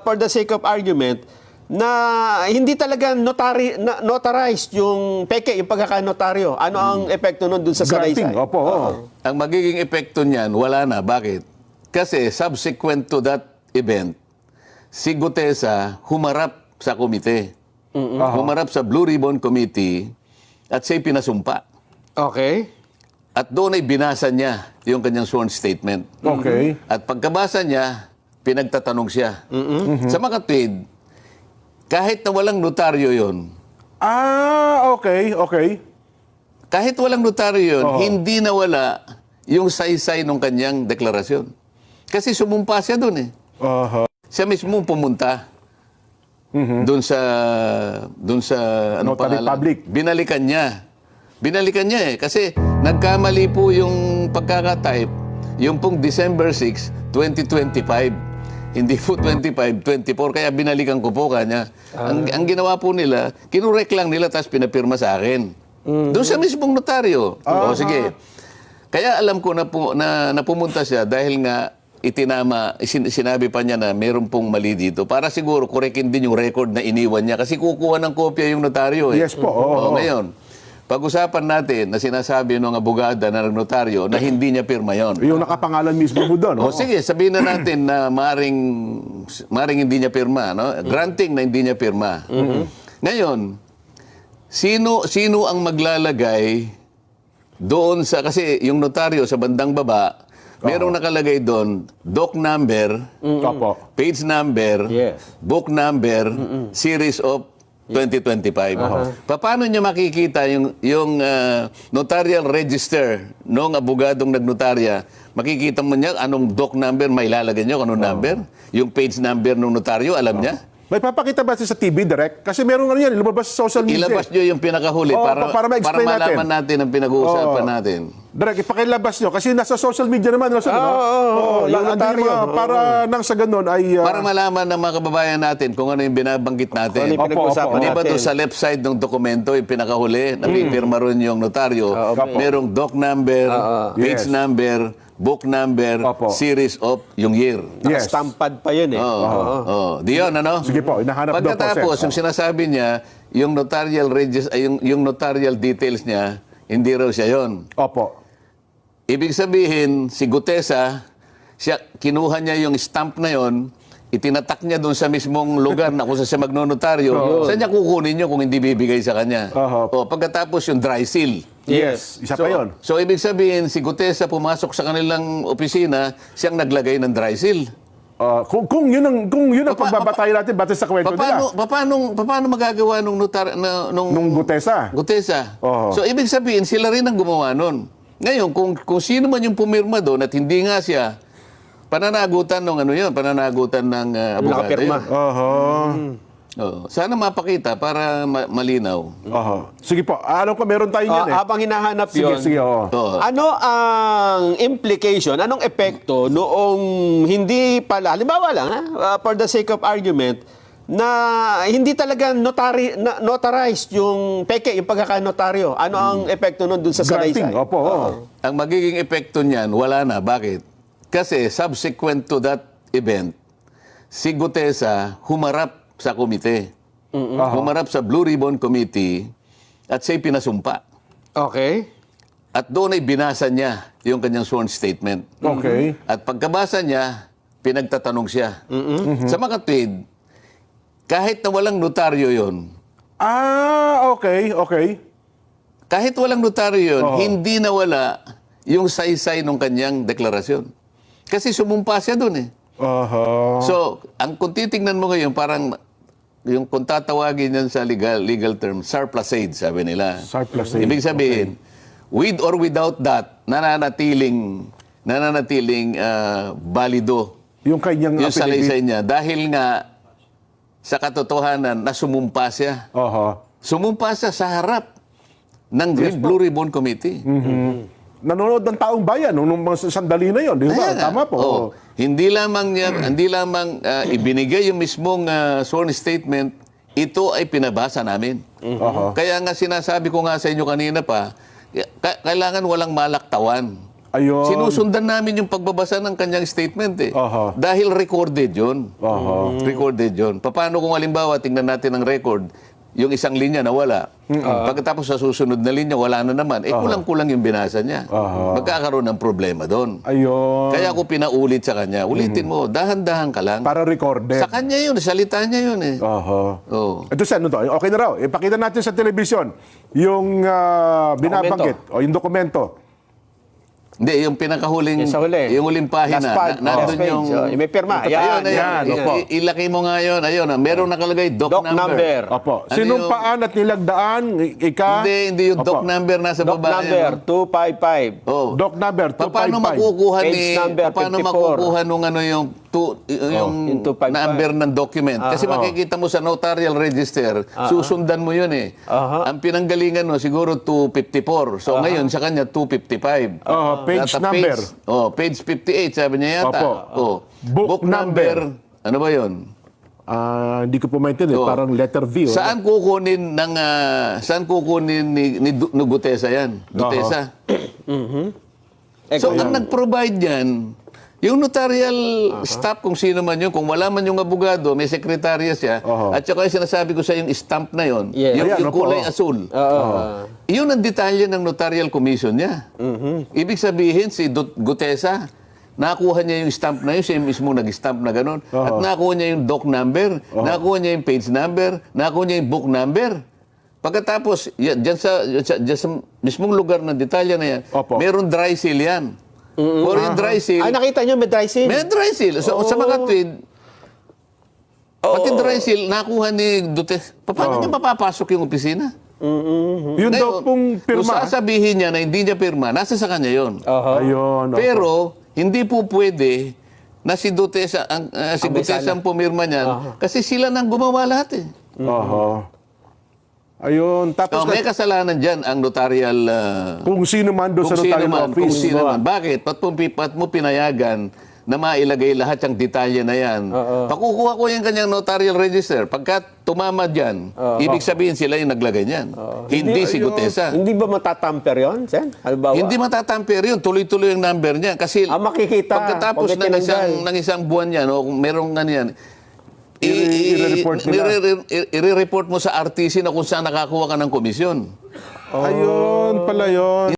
for the sake of argument, na hindi talaga notarized yung peke, yung pagkakanotaryo. Ano ang epekto nun dun sa salaysay? Granting, opo. Ang magiging epekto niyan, wala na. Bakit? Kasi subsequent to that event, si Gutesa humarap sa komite. Humarap sa Blue Ribbon Committee at siya'y pinasumpa. Okay. At doon ay binasa niya yung kanyang sworn statement. Okay. At pagkabasa niya, pinagtatanong siya. Sa makatwid, kahit na walang notaryo yon, Okay, okay. kahit walang notaryo yun, hindi nawala yung saysay ng kanyang deklarasyon. Kasi sumumpa siya doon eh. Siya mismo pumunta doon sa ano Notary pangalan? public. Binalikan niya. Binalikan niya eh. Kasi nagkamali po yung pagkakatype, yung pong December 6, 2025. Hindi po 25, 24. Kaya binalikan ko po kanya. Ang ginawa po nila, kinurek lang nila tapos pinapirma sa akin. Doon sa mismong notaryo. O sige. Kaya alam ko na pumunta siya dahil nga sinabi pa niya na meron pong mali dito. Para siguro korekin din yung record na iniwan niya. Kasi kukuha ng kopya yung notaryo. Eh. Yes po. Ngayon, pag-usapan natin na sinasabi ng abogada na notaryo na hindi niya pirma yon. Yung nakapangalan mismo mo doon. O sige, sabihin na natin na maring hindi niya pirma, no? Granting na hindi niya pirma. Ngayon, sino ang maglalagay doon sa, kasi yung notaryo sa bandang baba, merong nakalagay doon, doc number, page number, book number, series of 2025. Paano niya makikita yung notarial register ng abogadong nagnotarya? Makikita mo niya anong doc number may ilalagay niyo, anong number? Yung page number ng notaryo, alam niya? May papakita ba sa TV direct? Kasi meron nga yan, lumabas sa social media. Ilabas niyo yung pinakahuli para ma-explain malaman natin ang pinag-uusapan natin. Direct, ipakilabas nyo. Kasi nasa social media naman. yung notaryo. Para nang sa ganun ay... Para malaman ng mga kababayan natin kung ano yung binabanggit natin. Ano yung pinag-uusapan Di ba natin? doon sa left side ng dokumento, yung pinakahuli, napipirma ron yung notaryo, merong doc number, page number, book number, series of yung year. Yes. Stampad pa yun eh. Di yun, ano? Sige po, hinahanap daw po, Pagkatapos, yung sinasabi niya, yung notarial yung notarial details niya, hindi raw siya yon. Opo. Ibig sabihin, si Gutesa, kinuha niya yung stamp na yon, itinatak niya doon sa mismong lugar na kung saan siya magnonotaryo, saan niya kukunin niyo kung hindi bibigay sa kanya? Pagkatapos yung dry seal. Yes. Isa pa yun. So, ibig sabihin, si Gutesa pumasok sa kanilang opisina, siyang naglagay ng dry seal. Kung yun ang pagbabatay natin batay sa kwento nila. Paano magagawa nung Nung Gutesa. Gutesa? So, ibig sabihin, sila rin ang gumawa nun. Ngayon, kung sino man yung pumirma doon at hindi nga siya, pananagutan ng pananagutan ng abogado. Nakapirma. Sana mapakita para malinaw. Sige po. Alam ko meron tayo yan eh. Habang hinahanap yun, Sige. ano ang implication, anong epekto noong hindi pala, halimbawa lang, for the sake of argument, na hindi talaga notarized yung peke, yung pagkakanotaryo. Ano ang epekto nun dun sa salaysay? Granting, opo. Ang magiging epekto niyan, wala na. Bakit? Kasi subsequent to that event, si Gutesa humarap sa komite. Humarap sa Blue Ribbon Committee at siya'y pinasumpa. Okay. At doon ay binasa niya yung kanyang sworn statement. Okay. At pagkabasa niya, pinagtatanong siya. Sa makatwid, kahit na walang notaryo yon, Okay. kahit walang notaryo yon, hindi nawala yung saysay ng kanyang deklarasyon. Kasi sumumpa siya doon eh. So, kung titingnan mo ngayon, parang kung tatawagin yan sa legal term, surplusage, sabi nila. Surplusage. Ibig sabihin, with or without that, nananatiling balido Yung kanyang yung salaysay niya. Dahil nga, sa katotohanan, na sumumpa siya. Sumumpa siya sa harap ng Blue Ribbon Committee. Nanonood ng taong bayan nung mga sandali na yon, di ba? Tama po. Hindi lamang ibinigay yung mismong sworn statement, ito ay pinabasa namin. Kaya nga sinasabi ko nga sa inyo kanina pa, kailangan walang malaktawan. Ayun. Sinusundan namin yung pagbabasa ng kanyang statement eh. Aha. Dahil recorded yun. Aha. Recorded yun. Paano kung halimbawa, tingnan natin ang record, yung isang linya nawala. Pagkatapos sa susunod na linya, wala na naman. Kulang-kulang yung binasa niya. Magkakaroon ng problema doon. Ayun. Kaya ako pinaulit sa kanya, ulitin mo, dahan-dahan ka lang. Para recorded. Sa kanya yun, salita niya yun eh. Aha. Oh. Ito sa ano to? Okay na raw. Ipakita natin sa telebisyon yung binabanggit o yung dokumento. Hindi, yung pinakahuling, Yung sa huli. yung huling pahina, Last nandun page. yung... Oh, may pirma. Ayun, yan, opo. Ilaki mo nga yun. Ayun, meron nakalagay doc, Doc number. Opo. Ano Sinumpaan at nilagdaan, Hindi yung Opo. doc number nasa Doc baba. number 255. Oh. Doc number 255. Paano makukuha Page ni number paano 54. makukuha nung ano yung yung 255. number ng document kasi makikita mo sa notarial register susundan mo yun eh. Ang pinanggalingan mo siguro 254. So ngayon sa kanya 255. Page At number. Page 58 sabi niya yata. Opo. Oh. Book number. Ano ba 'yon? Hindi ko po maintindihan. Oo. Parang letter V. Saan kukunin ni Gutesa yan? Gutesa. So, ang nag-provide yan, yung notarial staff, kung sino man yun, kung wala man yung abogado, may sekretarya siya, at saka yung sinasabi ko sa yung stamp na yun, Yes. yung Ayan, kulay opo. asul. Yun ang detalye ng notarial commission niya. Ibig sabihin, si Gutesa, nakuha niya yung stamp na yun, siya mismo nag-stamp na gano'n, at nakuha niya yung doc number, nakuha niya yung page number, nakuha niya yung book number. Pagkatapos, dyan sa mismong lugar ng detalye na yan, Opo. meron dry seal yan. Or yung dry seal, Ay, nakita nyo, may dry seal. may dry seal. So, sa mga tweet, pati dry seal, nakuha ni Duterte. Paano niya mapapasok yung opisina? Yun daw pong Kung pirma. sasabihin niya na hindi niya pirma, nasa sa kanya yun. Ayun. opo. Pero, hindi po pwede na si Duterte may Gutesa sala. ang pumirma niyan. Kasi sila nang gumawa lahat eh. Aha. Ayun. Tapos May kasalanan dyan ang notarial... kung sino man doon sa kung sino notarial man, kung office. sino man. Bakit? Ba't mo pinayagan na mailagay lahat yung detalye na yan? Pakukuha ko yung kanyang notarial register. Pagka tumama dyan, ibig sabihin sila yung naglagay niyan. Hindi si Gutesa. Hindi ba matatamper yun, Sen? Halimbawa? Hindi matatamper yun. Tuloy-tuloy yung number niya. Kasi Makikita. pagkatapos pag tinanggal. ng isang buwan yan, o kung merong ano yan, I-report nila. i-report mo sa RTC na kung saan nakakuha ka ng komisyon. Ayun pala yun.